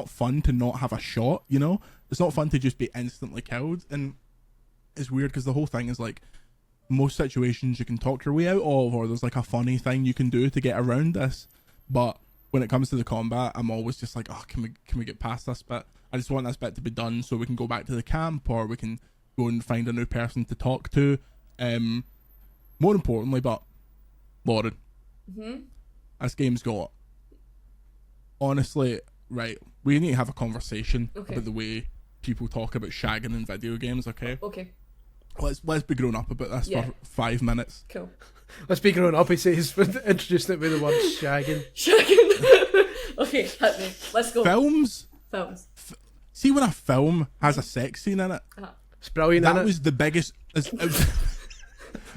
fun to not have a shot. It's not fun to just be instantly killed. And it's weird because the whole thing is like, most situations you can talk your way out of, or there's like a funny thing you can do to get around this, but when it comes to the combat, I'm always just like, oh, can we get past this bit? I just want this bit to be done so we can go back to the camp, or we can go and find a new person to talk to. More importantly, but Lauren, this game's got, honestly, right, we need to have a conversation about the way people talk about shagging in video games, okay? Okay. Let's be grown up about this for 5 minutes. Cool. Let's be grown up, he says, introducing it with the word shagging. Okay, hit me. Let's go. Films. See when a film has a sex scene in it? It's brilliant, That was the biggest...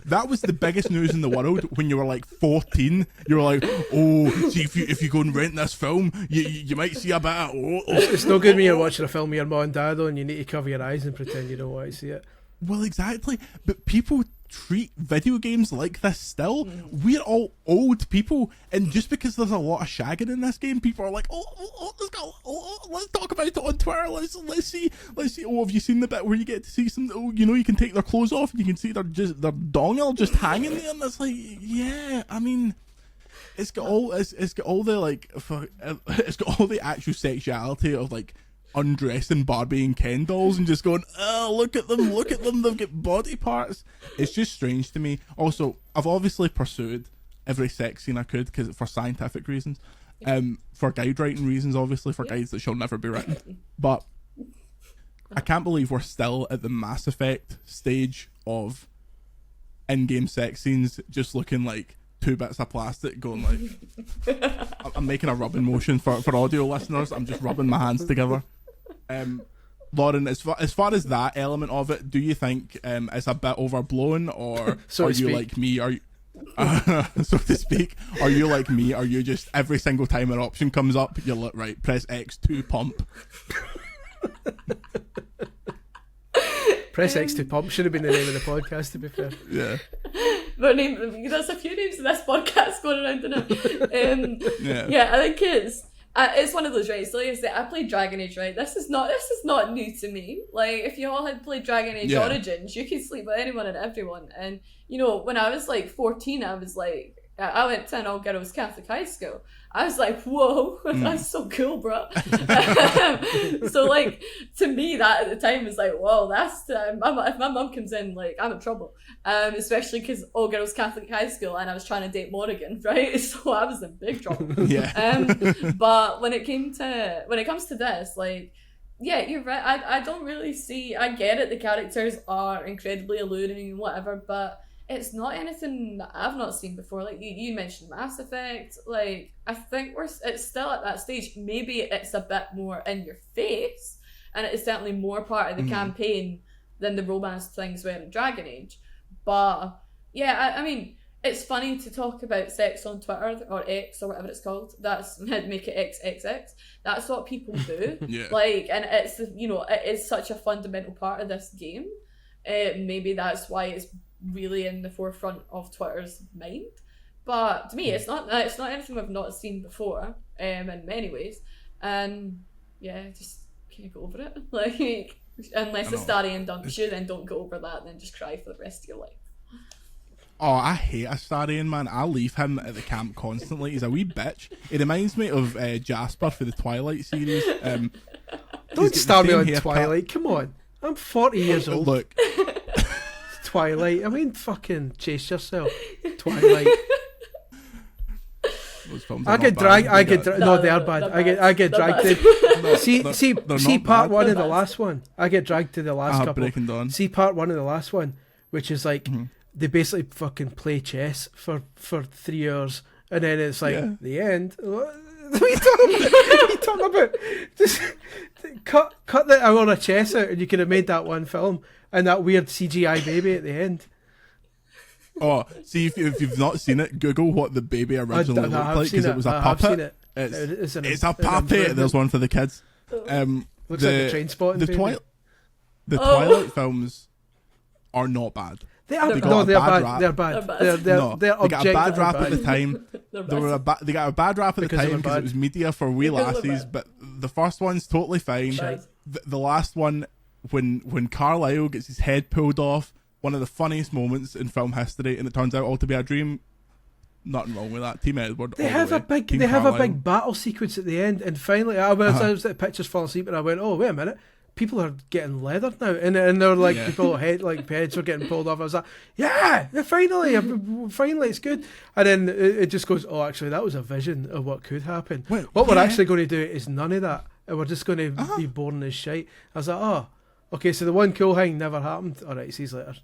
That was the biggest news in the world when you were like 14. You were like, oh, see, if you go and rent this film, you might see a bit of... It's no good when you're watching a film with your mom and dad on, you need to cover your eyes and pretend you don't want to see it. Well, exactly. But people treat video games like this still. We're all old people, and just because there's a lot of shagging in this game, people are like, let's talk about it on Twitter. Let's see. Oh, have you seen the bit where you get to see some? Oh, you can take their clothes off and you can see their dongle just hanging there, and it's like, yeah, I mean. It's got all the actual sexuality of like undressing Barbie and Ken dolls and just going, oh, look at them, they've got body parts. It's just strange to me. Also, I've obviously pursued every sex scene I could for scientific reasons, for guide writing reasons, obviously, for guides that shall never be written. But I can't believe we're still at the Mass Effect stage of in-game sex scenes just looking like 2 bits of plastic going like I'm making a rubbing motion for audio listeners. I'm just rubbing my hands together. Lauren, as far as that element of it, do you think it's a bit overblown, or so are you like me? Are you so to speak? Are you like me? Are you just every single time an option comes up, you're like, right, press X to pump? Press X to pump should have been the name of the podcast, to be fair. Yeah. But there's a few names of this podcast going around now. Yeah, I think it's one of those, right? So like I say, I played Dragon Age, right? This is not new to me. Like, if you all had played Dragon Age Origins, you could sleep with anyone and everyone. And when I was like 14, I was like, I went to an all-girls Catholic high school. I was like, whoa, that's so cool, bro. So, like, to me, that at the time was like, whoa, that's... if my mum comes in, like, I'm in trouble. Especially because all-girls Catholic high school, and I was trying to date Morrigan, right? So I was in big trouble. Yeah. But when it comes to this, like, yeah, you're right. I don't really see... I get it, the characters are incredibly alluring and whatever, but... it's not anything that I've not seen before. Like you mentioned Mass Effect. Like, I think it's still at that stage. Maybe it's a bit more in your face, and it's certainly more part of the campaign than the romance things were in Dragon Age. But yeah, I mean, it's funny to talk about sex on Twitter or X or whatever it's called. That's make it XXX. That's what people do. Yeah. Like, and it's it is such a fundamental part of this game. Maybe that's why it's really in the forefront of Twitter's mind, but to me it's not anything I've not seen before in many ways, and yeah, just can't go over it. Like, unless Astarion dumps you, then don't go over that, then just cry for the rest of your life. Oh, I hate Astarion, man. I leave him at the camp constantly. He's a wee bitch. He reminds me of Jasper for the Twilight series. Don't start me on Twilight, come on, I'm 40 years old. Look, Twilight. I mean, fucking chase yourself. Twilight. those films I get dragged. No, they are bad. I get dragged to. See part one of the last one. I get dragged to the last couple. Breaking Dawn. See part one of the last one, which is like they basically fucking play chess for 3 hours, and then it's like the end. What are you talking about? Just cut the hour of chess out, and you could have made that one film. And that weird CGI baby at the end. Oh, see, if you've not seen it, Google what the baby originally looked like, because it was a puppet. It's a puppet. There's one for the kids. Looks like a train spotting baby. The Twilight films are not bad. They are. No, they're bad. They're bad. They got a bad rap at the time. They got a bad rap at the time because it was media for wee lassies. But the first one's totally fine. The last one, when Carlisle gets his head pulled off, one of the funniest moments in film history, and it turns out all to be a dream. Nothing wrong with that. Team Edward. They have a big battle sequence at the end, and finally, I was at pictures falling asleep, and I went, "Oh, wait a minute, people are getting leathered now," and they're like people heads were getting pulled off. I was like, "Yeah, finally, it's good." And then it just goes, "Oh, actually, that was a vision of what could happen. What we're actually going to do is none of that, and we're just going to be boring as shite." I was like, "Oh, okay, so the one cool thing never happened. All right, see you later."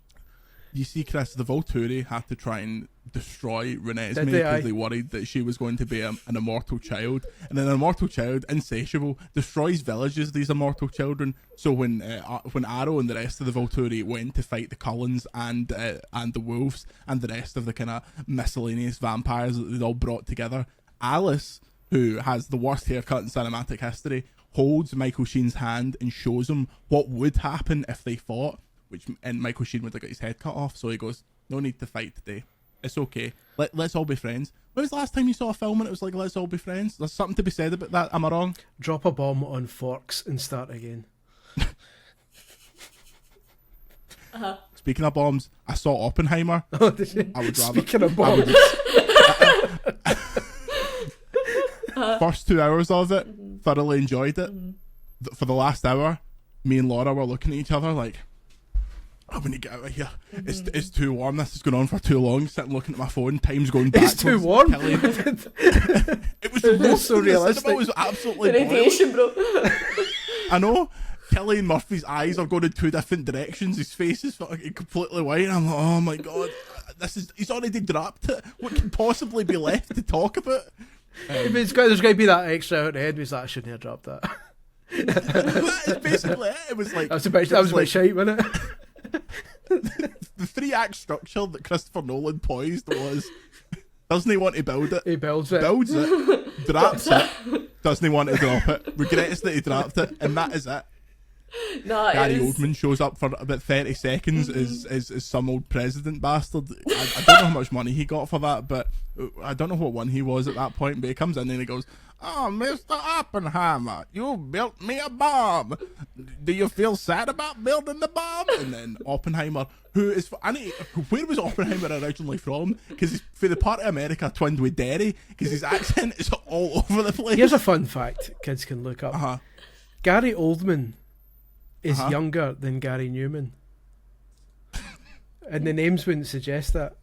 You see, Chris, the Volturi had to try and destroy Renesmee because they worried that she was going to be an immortal child. And then an immortal child, insatiable, destroys villages, these immortal children. So when Arrow and the rest of the Volturi went to fight the Cullens and the wolves and the rest of the kind of miscellaneous vampires that they'd all brought together, Alice, who has the worst haircut in cinematic history, holds Michael Sheen's hand and shows him what would happen if they fought. And Michael Sheen would have got his head cut off, so he goes, No need to fight today. It's okay. Let's all be friends. When was the last time you saw a film and it was like, let's all be friends? There's something to be said about that. Am I wrong? Drop a bomb on forks and start again. Speaking of bombs, I saw Oppenheimer. Oh, did you? I would rather. Speaking of bombs. First 2 hours of it, thoroughly enjoyed it. For the last hour, me and Laura were looking at each other like, I'm going to get out of here. It's too warm. This is going on for too long. Sitting looking at my phone. Time's going backwards. It's too warm. It was so realistic. It was absolutely The radiation, bro. I know. Cillian Murphy's eyes are going in two different directions. His face is fucking completely white. And I'm like, oh my god, he's already dropped it. What can possibly be left to talk about? There's going to be that extra out the head. He's like, I shouldn't have dropped that. That is basically it. It was like that was like shite, wasn't it? The 3-act structure that Christopher Nolan poised was: doesn't he want to build it? He builds it. Builds it. Drops it. Doesn't he want to drop it? Regrets that he dropped it, and that is it. No, Gary Oldman shows up for about 30 seconds as some old president bastard. I don't know how much money he got for that, but I don't know what one he was at that point, but he comes in and he goes, "Oh, Mr. Oppenheimer, you built me a bomb. Do you feel sad about building the bomb?" And then Oppenheimer, where was Oppenheimer originally from? Because he's for the part of America twinned with Derry, because his accent is all over the place. Here's a fun fact kids can look up. Gary Oldman is younger than Gary Newman, and the names wouldn't suggest that.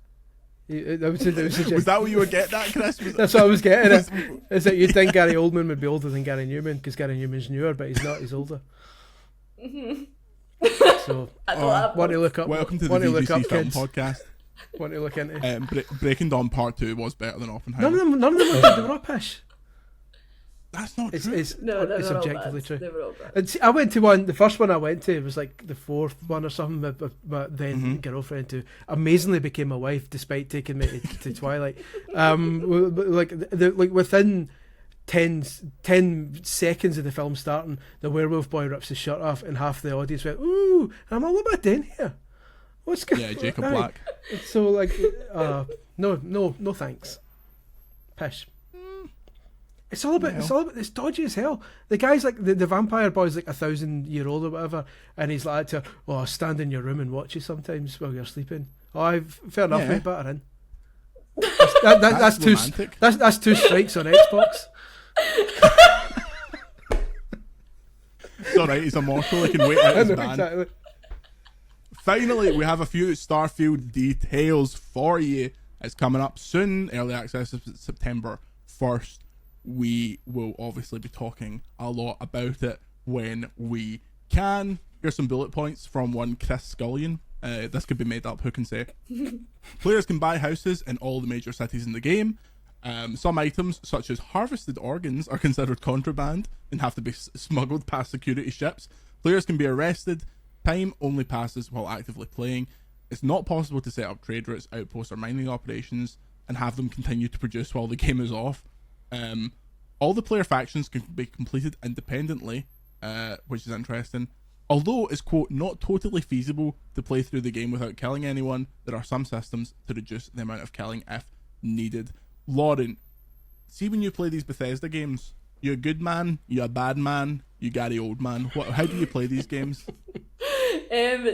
Was that what you were getting at, Chris? That's what I was getting at. Is that you'd think Gary Oldman would be older than Gary Newman, because Gary Newman's newer, but he's not. He's older. So, want to look up? Welcome to the VGC Film Podcast. Want to look into? Breaking Dawn Part 2 was better than Oppenheimer. None of them were rubbish. That's not true. It's objectively true. They were all bad. And see, I went to one. The first one I went to was like the fourth one or something. But then girlfriend who amazingly became my wife despite taking me to Twilight. Like within 10 seconds of the film starting, the werewolf boy rips his shirt off, and half the audience went, "Ooh!" And I'm like, "What am I doing here? What's going?" Yeah, Jacob Black. So like, no thanks. Pish. It's all about it's dodgy as hell. The guy's like the vampire boy's like 1,000-year-old or whatever, and he's like to her, "Oh, I'll stand in your room and watch you sometimes while you're sleeping." Oh, fair enough, mate, butter in. That's two. That's 2 strikes on Xbox. It's alright, he's immortal, he can wait out his ban. Exactly. Finally, we have a few Starfield details for you. It's coming up soon, early access is September 1st. We will obviously be talking a lot about it when we can. Here's some bullet points from one Chris Scullion. This could be made up, who can say? Players can buy houses in all the major cities in the game. Some items, such as harvested organs, are considered contraband and have to be smuggled past security ships. Players can be arrested. Time only passes while actively playing. It's not possible to set up trade routes, outposts, or mining operations and have them continue to produce while the game is off. All the player factions can be completed independently, which is interesting. Although it's, quote, not totally feasible to play through the game without killing anyone, there are some systems to reduce the amount of killing if needed. Lauren, see when you play these Bethesda games, you a good man, you a bad man, you Gary Oldman. How do you play these games?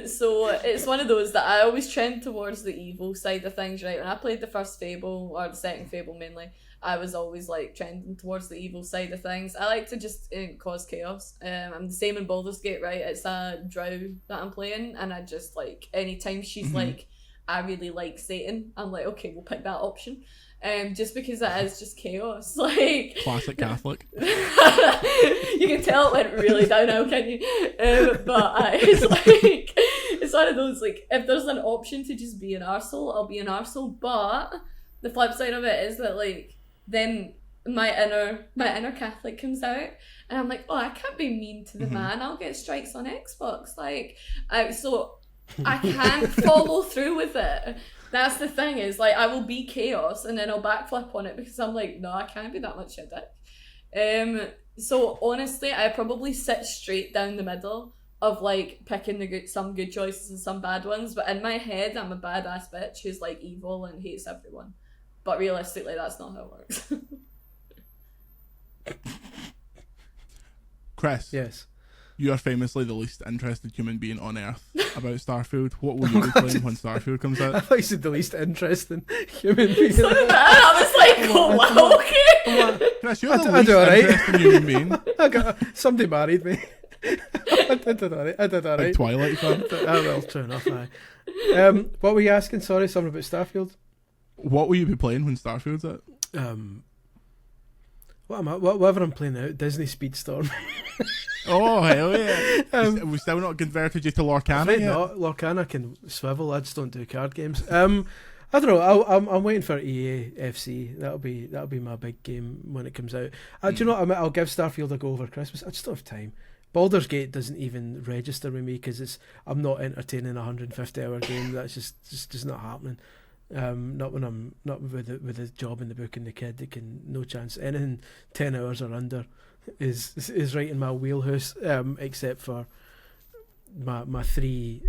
So it's one of those that I always trend towards the evil side of things, right? When I played the first Fable, or the second Fable mainly, I was always like trending towards the evil side of things. I like to just cause chaos. I'm the same in Baldur's Gate, right? It's a drow that I'm playing, and I just like, anytime she's like, I really like Satan, I'm like, okay, we'll pick that option. Just because that is just chaos. Like classic Catholic. You can tell it went really downhill, can you? But it's like, it's one of those, like, if there's an option to just be an arsehole, I'll be an arsehole. But the flip side of it is that, like, then my inner Catholic comes out, and I'm like, oh, I can't be mean to the man. I'll get strikes on Xbox. Like, so I can't follow through with it. That's the thing, is like, I will be chaos and then I'll backflip on it because I'm like, no, I can't be that much of a dick. So honestly, I probably sit straight down the middle of like picking some good choices and some bad ones, but in my head I'm a badass bitch who's like evil and hates everyone. But realistically, that's not how it works. Chris. Yes. You are famously the least interested human being on earth about Starfield. What will you be playing when Starfield comes out? I thought you said the least interesting human being. I was like, oh, wow, okay. Chris, you're the least interesting human being. Somebody married me. I did alright. Like Twilight fan. Well, true enough. What were you asking? Sorry, something about Starfield. What will you be playing when Starfield's out? Whatever I'm playing out, Disney Speedstorm. Oh, hell yeah. We still not converted you to Lorcana yet? Not. Lorcana can swivel. I just don't do card games. I don't know. I'm waiting for EA FC. That'll be my big game when it comes out. Do you know what? I'll give Starfield a go over Christmas. I just don't have time. Baldur's Gate doesn't even register with me because I'm not entertaining a 150-hour game. That's just not happening. Not when I'm not with the job and the book and the kid. They can no chance. Anything 10 hours or under is right in my wheelhouse. Except for my three.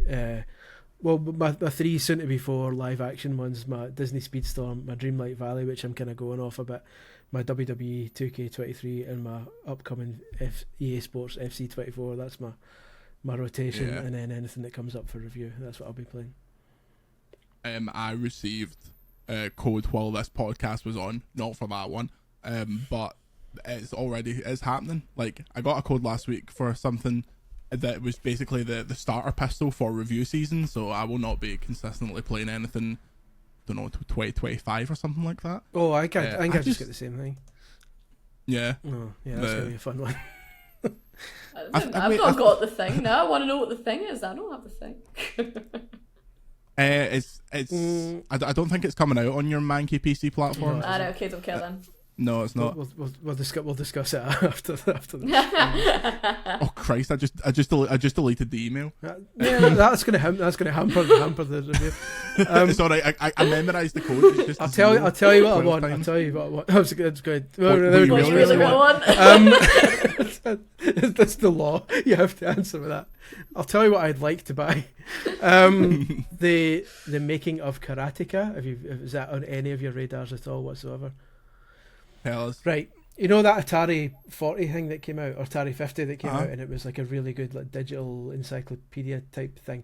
My three soon to be 4 live action ones: my Disney Speedstorm, my Dreamlight Valley, which I'm kind of going off a bit, my WWE 2K23, and my upcoming EA Sports FC24. That's my rotation, and then anything that comes up for review. That's what I'll be playing. I received code while this podcast was on, not for that one, but it's happening. Like, I got a code last week for something that was basically the starter pistol for review season, so I will not be consistently playing anything, don't know, 2025 or something like that. Oh, I think I just get the same thing. Yeah. Oh, yeah, that's going to be a fun one. I've not got the thing now. I want to know what the thing is. I don't have the thing. I don't think it's coming out on your manky PC platform. No, okay, don't care then. No, it's not. We'll discuss it after the Oh Christ! I just deleted the email. Yeah, that's gonna hamper the review. Sorry, I memorised the code. It's just I'll tell you what I want. I'll tell you what I want. It's good. What you really want? That's the law. You have to answer with that. I'll tell you what I'd like to buy. The making of Karateka. Is that on any of your radars at all whatsoever? Tell us. Right. You know that Atari 40 thing that came out, or Atari 50 that came out, and it was like a really good like digital encyclopedia type thing.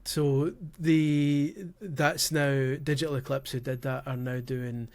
So that's now Digital Eclipse, who did that, are now doing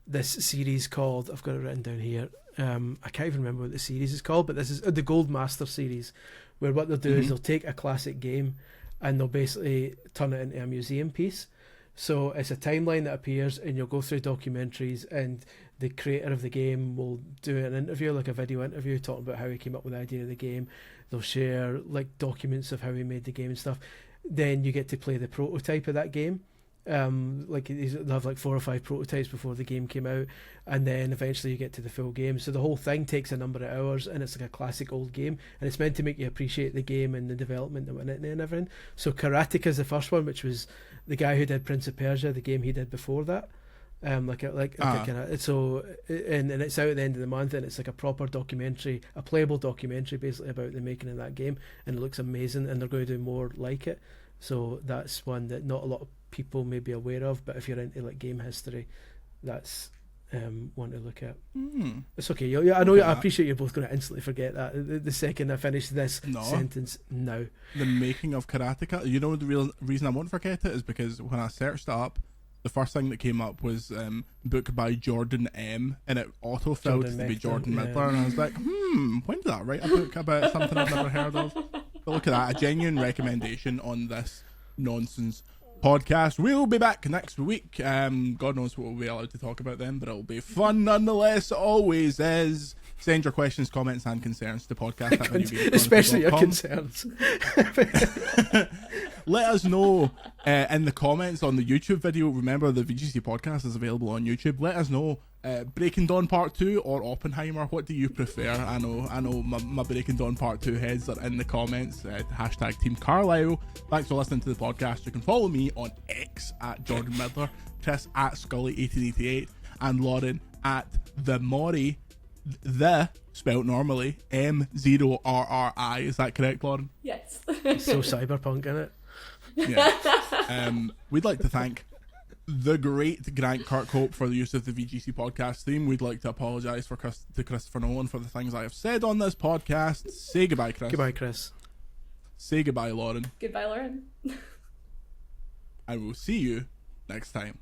this series called, I've got it written down here, I can't even remember what the series is called, but this is the Gold Master series, where what they'll do is they'll take a classic game and they'll basically turn it into a museum piece. So it's a timeline that appears, and you'll go through documentaries, and the creator of the game will do an interview, like a video interview, talking about how he came up with the idea of the game. They'll share like documents of how he made the game and stuff. Then you get to play the prototype of that game. They'll have like 4 or 5 prototypes before the game came out, and then eventually you get to the full game. So the whole thing takes a number of hours, and it's like a classic old game, and it's meant to make you appreciate the game and the development that went in it and everything. So Karateka is the first one, which was the guy who did Prince of Persia, the game he did before that. And it's out at the end of the month, and it's like a proper documentary, a playable documentary basically about the making of that game, and it looks amazing, and they're going to do more like it. So that's one that not a lot of people may be aware of, but if you're into like game history, that's one to look at. It's okay. I know. I appreciate you're both going to instantly forget that the second I finish this sentence. Now, the making of Karateka. You know, the real reason I won't forget it is because when I searched it up, the first thing that came up was book by Jordan M, and it auto-filled to be Jordan Midler, and I was like, when did I write a book about something I've never heard of? But look at that, a genuine recommendation on this nonsense podcast. We'll be back next week. God knows what we'll be allowed to talk about then, but it'll be fun nonetheless. Always is. Send your questions, comments, and concerns to podcast@newgameschronicles.com. Especially your concerns. Let us know in the comments on the YouTube video. Remember, the VGC podcast is available on YouTube. Let us know Breaking Dawn Part 2 or Oppenheimer. What do you prefer? I know my Breaking Dawn Part 2 heads are in the comments. Hashtag Team Carlisle. Thanks for listening to the podcast. You can follow me on X @Jordan Midler, Chris @Scully1888, and Lauren @TheMaury. the spelt normally M0RRI. Is that correct, Lauren? Yes. So cyberpunk, innit? Yeah. We'd like to thank the great Grant Kirkhope for the use of the VGC podcast theme. We'd like to apologise to Christopher Nolan for the things I have said on this podcast. Say goodbye, Chris. Goodbye, Chris. Say goodbye, Lauren. Goodbye, Lauren. And we'll see you next time.